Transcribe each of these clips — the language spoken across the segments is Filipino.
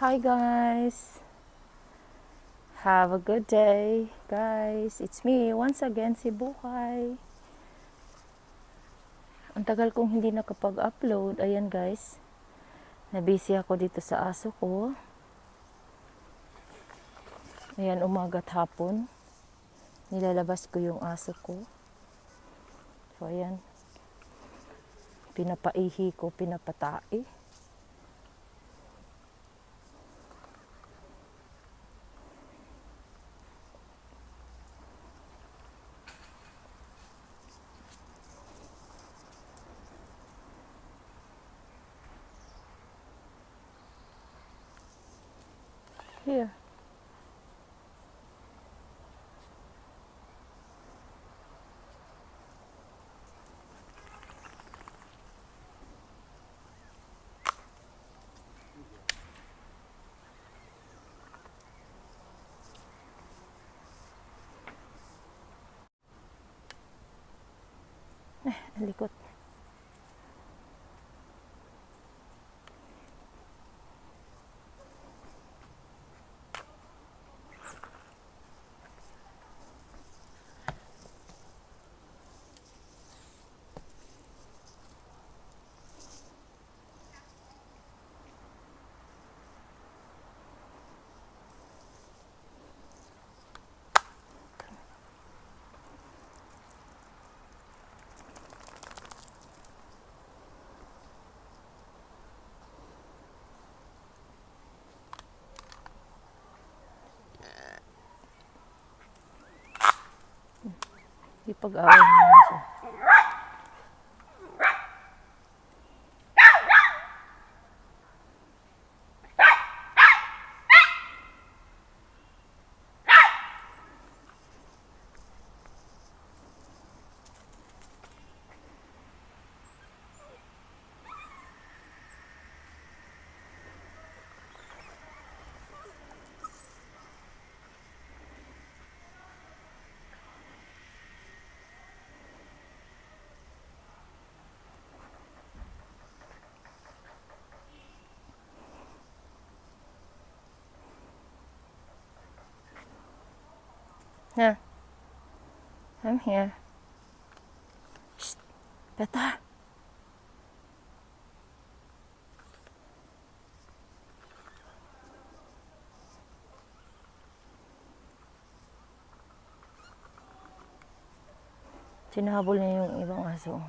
Hi guys, have a good day guys. It's me once again, si Buhay. Ang tagal kong hindi nakapag-upload. Ayan guys, nabisi ako dito sa aso ko. Ayan, umaga at hapon nilalabas ko yung aso ko. So ayan, pinapaihi ko, pinapatae. Here. Alikot. Ipag-away mo na siya. Yeah, I'm here. Shh, Beta. Sinahabol niya yung ibang aso.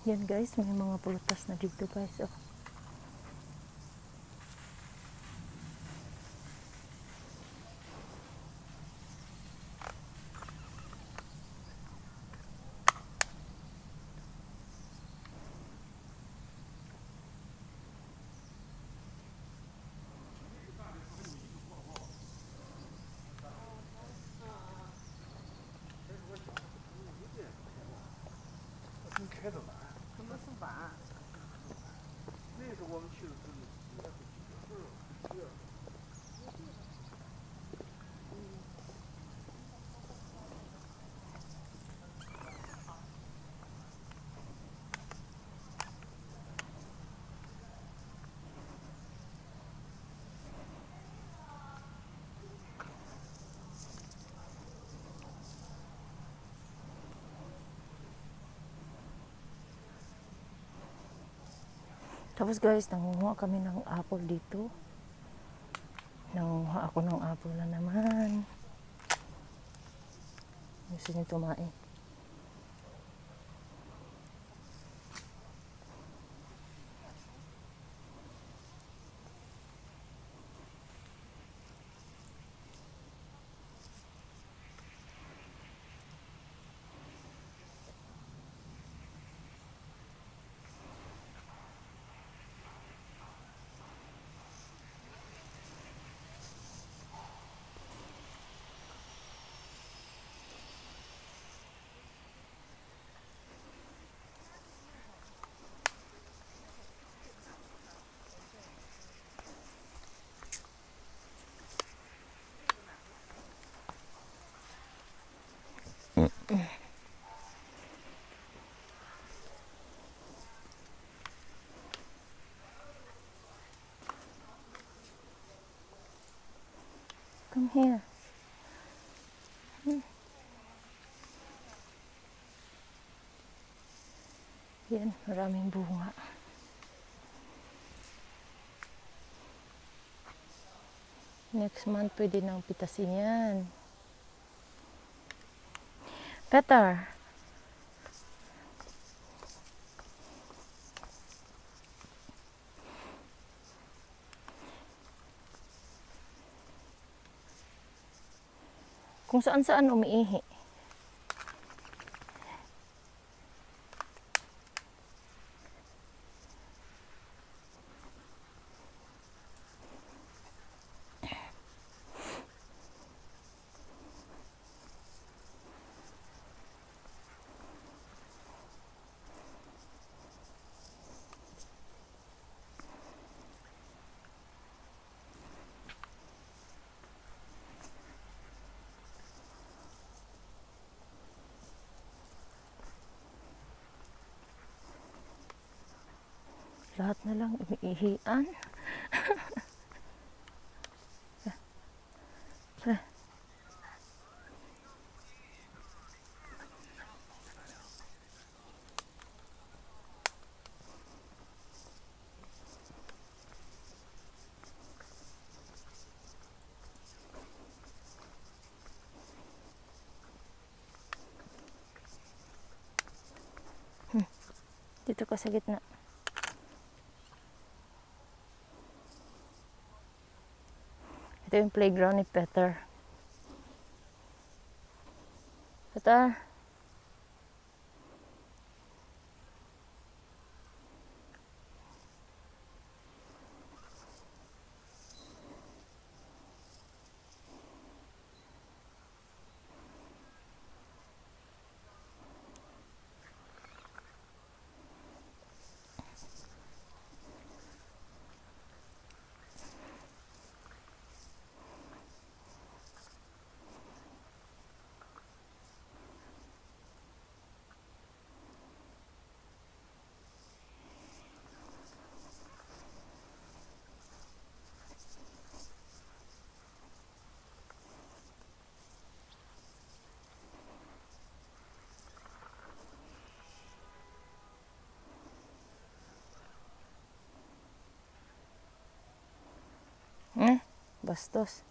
Yan guys, may mga prutas na dito guys. Oh. Tapos guys, nangunguha kami ng apple dito. Nangunguha ako ng apple na naman. Gusto niyo tumae. Come here. Yan, maraming bunga. Next month, pwede nang pitasin yan. Peter. Kung saan-saan umiihi. Lahat na lang umiihian. Dito ka sa gitna. Ito yung playground ni Peter. Peter. Bastos.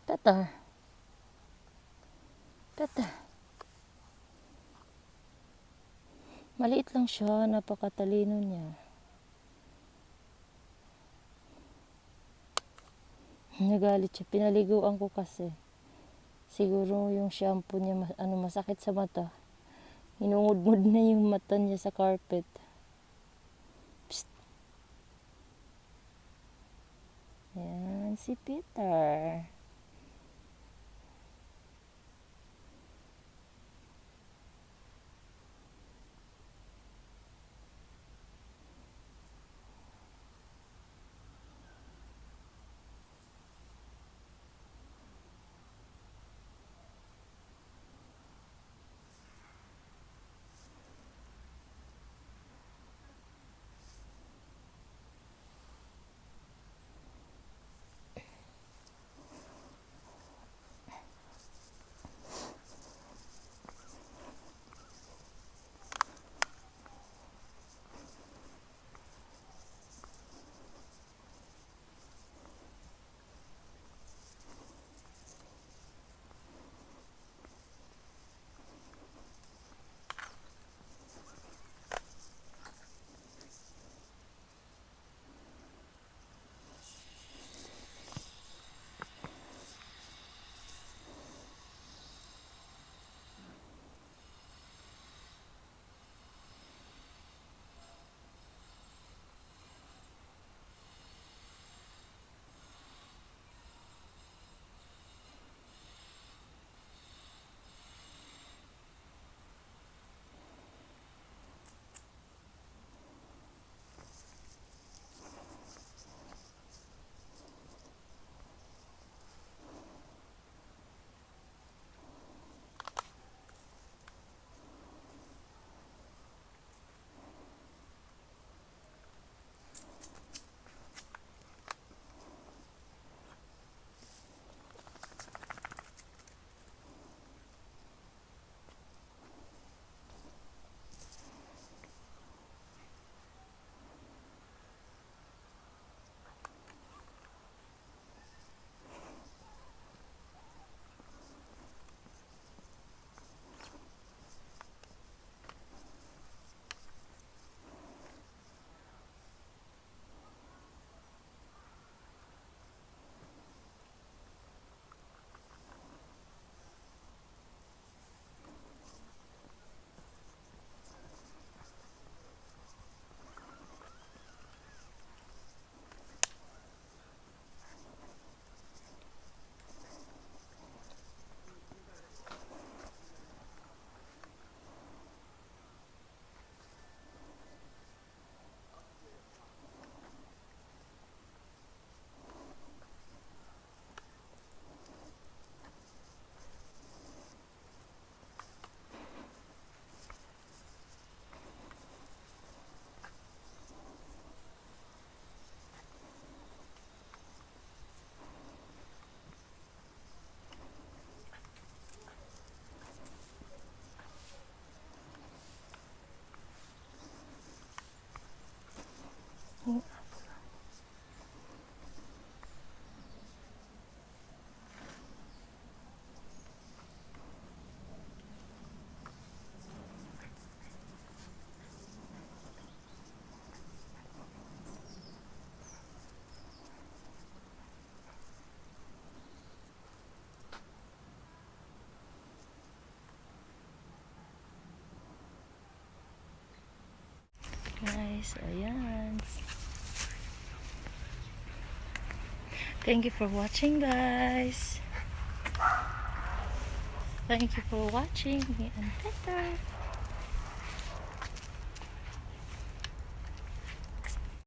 Peter. Peter. Maliit lang siya, napakatalino niya. Nagalit siya, pinaliguan ko kasi. Siguro yung shampoo niya masakit sa mata. Inungod-ngod na yung mata niya sa carpet. Psst. Yan si Peter. guys. Ayan. Thank you for watching, guys. Thank you for watching me and Peter.